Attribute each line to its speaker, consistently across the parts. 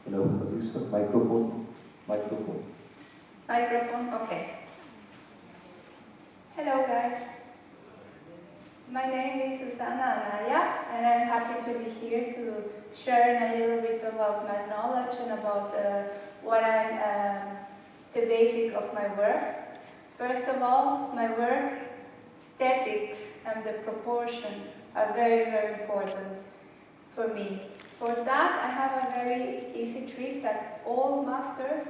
Speaker 1: Hello, what is this? Microphone? Microphone.
Speaker 2: Microphone, okay. Hello guys. My name is Susana Anaya and I'm happy to be here to share a little bit about my knowledge and about the basic of my work. First of all, my work, aesthetics and the proportion are very, very important for me. For that, I have a very easy trick that all masters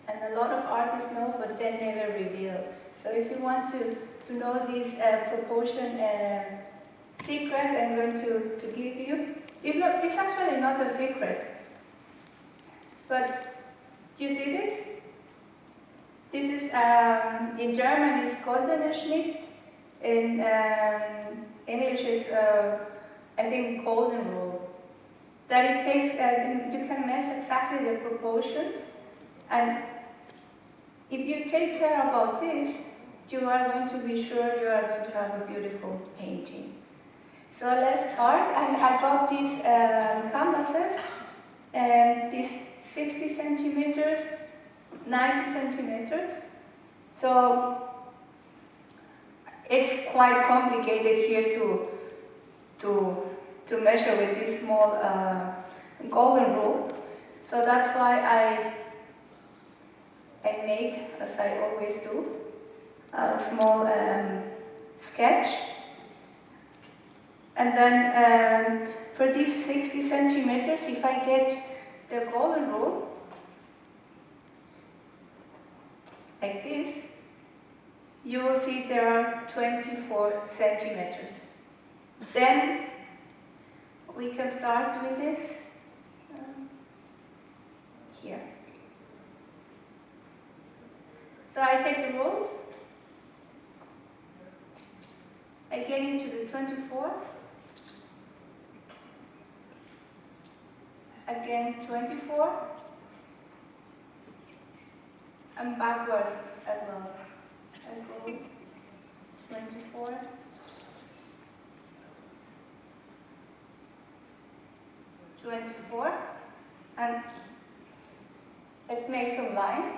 Speaker 2: and a lot of artists know, but they never reveal. So if you want to know this proportion secret I'm going to give you, it's actually not a secret. But you see this? This is, in German, it's goldener Schnitt. In English is, I think, golden rule. That it takes, you can measure exactly the proportions, and if you take care about this, you are going to be sure you are going to have a beautiful painting. So let's start. I got these canvases, and these 60 centimeters, 90 centimeters. So it's quite complicated here to measure with this small golden rule. So that's why I make, as I always do, a small sketch. And then for these 60 centimeters, if I get the golden rule, like this, you will see there are 24 centimeters. Then we can start with this here. So I take the rule, I get into the 24, again 24, and backwards as well. I go 24, and let's make some lines.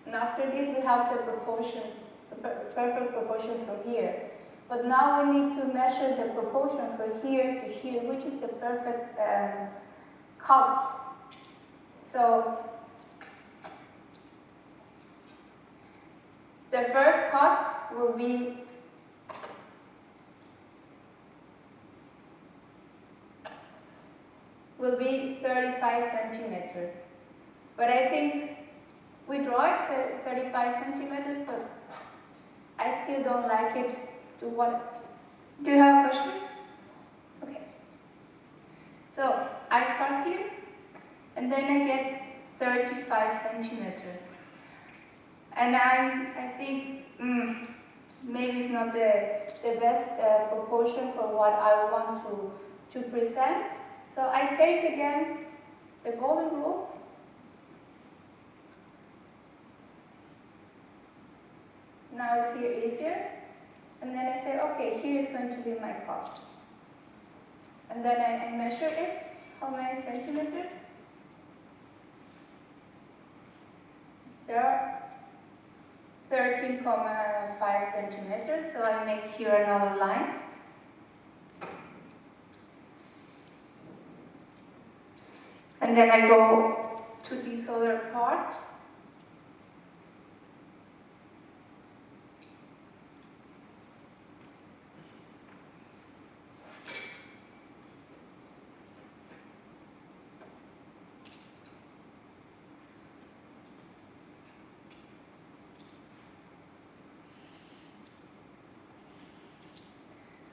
Speaker 2: And after this we have the proportion, the perfect proportion from here. But now we need to measure the proportion from here to here, which is the perfect cut. So the first cut will be will be 35 centimeters. But I think we draw it 35 centimeters, but I still don't like it. Do you have a question? Okay. So I start here, and then I get 35 centimeters. And I think maybe it's not the best proportion for what I want to present. So I take again the golden rule. Now it's here easier. And then I say, okay, here is going to be my cut. And then I measure it. How many centimeters? There are 13.5 centimeters. So I make here another line. And then I go to this other part.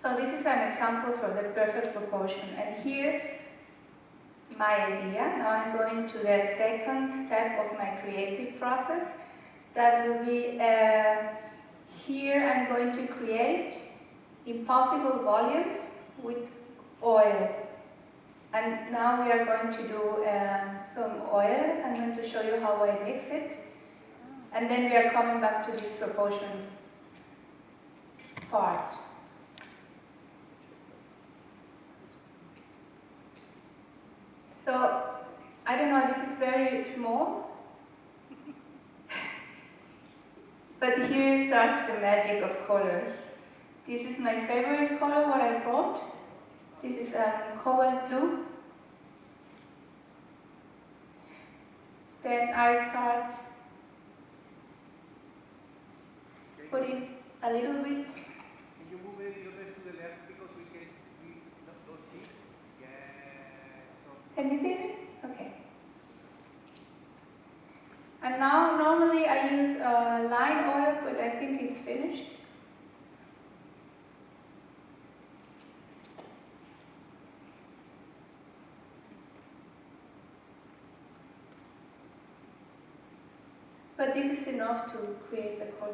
Speaker 2: So this is an example for the perfect proportion. And here, my idea. Now I'm going to the second step of my creative process. That will be, here I'm going to create impossible volumes with oil. And now we are going to do some oil. I'm going to show you how I mix it. And then we are coming back to this proportion part. So, I don't know, this is very small. But here starts the magic of colors. This is my favorite color, what I brought. This is cobalt blue. Then I start putting a little bit.
Speaker 3: Can you move it a little bit to the left because we don't see? Yeah. So.
Speaker 2: Can you see me? Okay. And now normally I use line oil, but I think it's finished. But this is enough to create the color.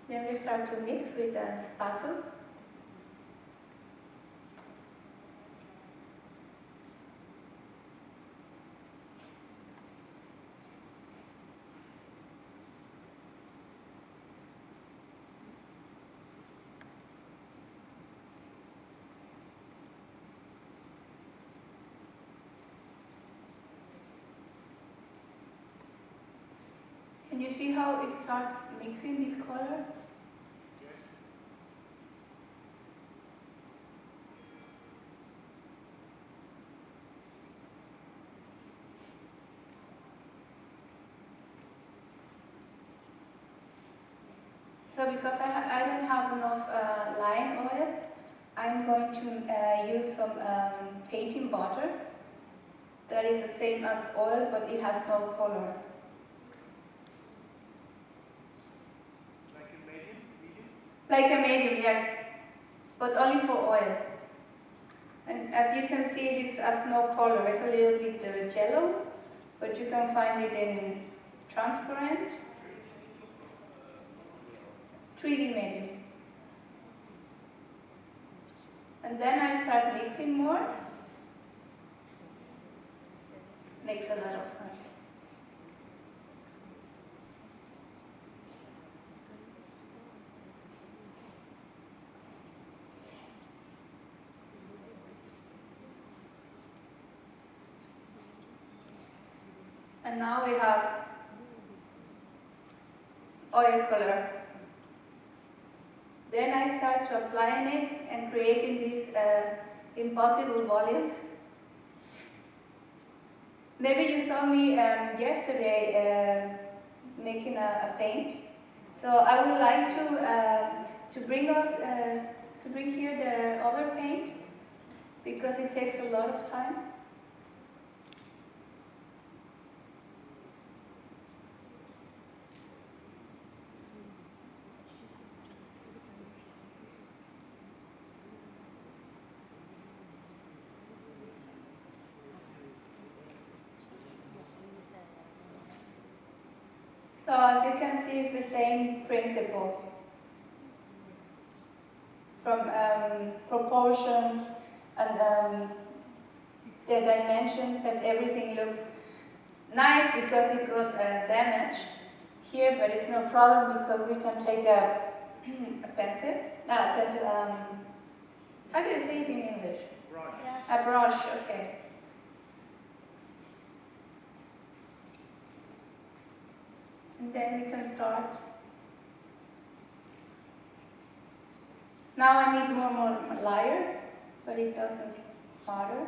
Speaker 2: Then we start to mix with a spatula. Can you see how it starts mixing this color? So because I don't have enough line oil, I'm going to use some painting butter that is the same as oil, but it has no color.
Speaker 3: Like a medium?
Speaker 2: Like a medium, yes, but only for oil. And as you can see, this has no color. It's a little bit yellow, but you can find it in transparent. 3D medium. And then I start mixing more. Makes a lot of fun. And now we have oil color. Then I start to applying it and creating these impossible volumes. Maybe you saw me yesterday making a paint. So I would like to bring here the other paint because it takes a lot of time. So as you can see, it's the same principle. From proportions and the dimensions, that everything looks nice because it got damaged here, but it's no problem because we can take a pencil. How do you say it in English?
Speaker 3: Brush.
Speaker 2: A brush, okay. And then we can start. Now I need more layers, but it doesn't matter.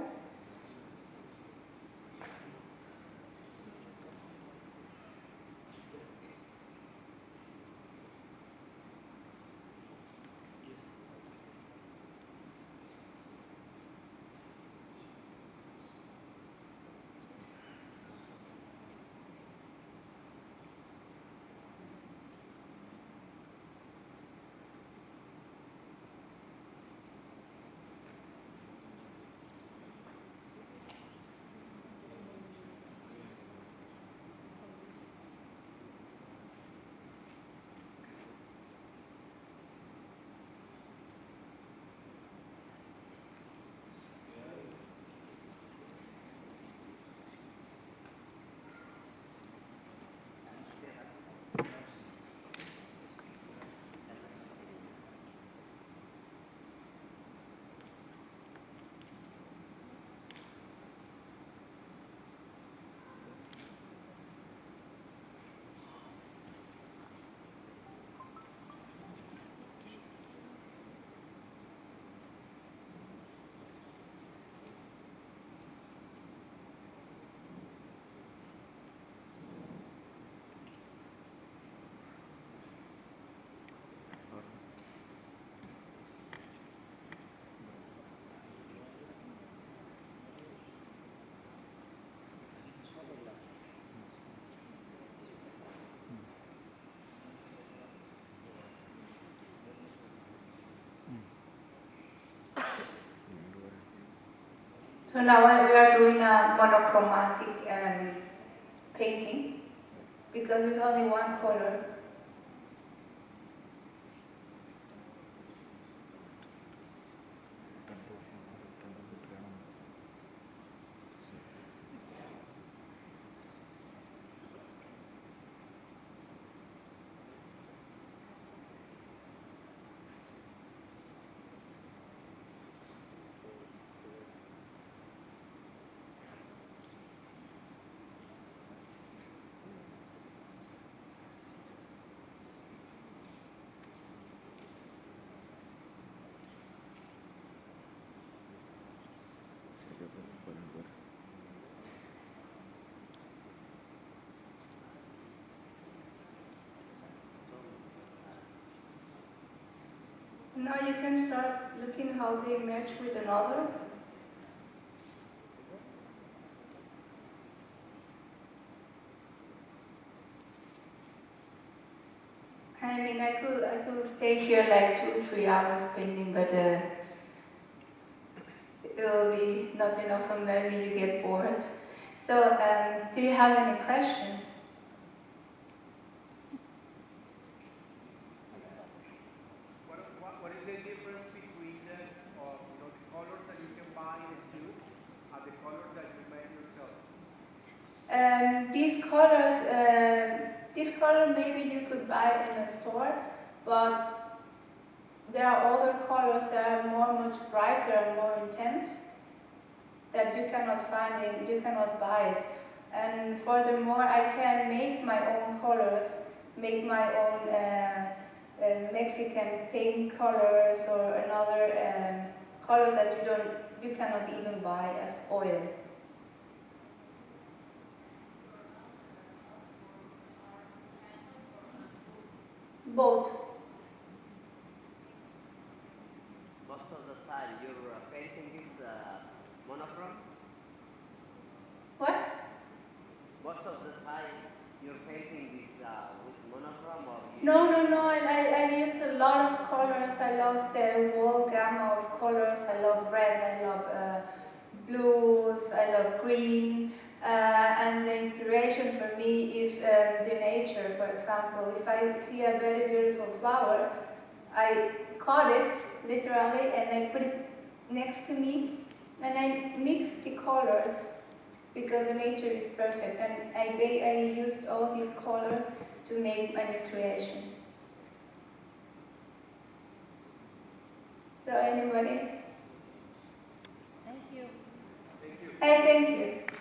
Speaker 2: So now we are doing a monochromatic painting because it's only one color. Now you can start looking how they match with another. I mean, I could stay here like 2-3 hours painting, but it will be not enough and maybe you get bored. So, do you have any questions?
Speaker 3: What is the difference between the colors that you can buy in the tube and the colors that you make yourself?
Speaker 2: This color maybe you could buy in a store, but there are other colors that are much brighter and more intense that you cannot find and you cannot buy it. And furthermore, I can make my own colors, make my own Mexican paint colors or another colors that you cannot even buy as oil. Both.
Speaker 4: Most of the time your painting is monochrome?
Speaker 2: What?
Speaker 4: Most of the time your painting is with monochrome or you
Speaker 2: No. I use a lot of colors. I love the whole gamma of colors. I love red. I love blues. I love green. And the inspiration for me is the nature. For example, if I see a very beautiful flower, I cut it literally and I put it next to me and I mix the colors because the nature is perfect. And I used all these colors to make my new creation. So anybody?
Speaker 5: Thank you.
Speaker 3: Thank you.
Speaker 2: Thank you.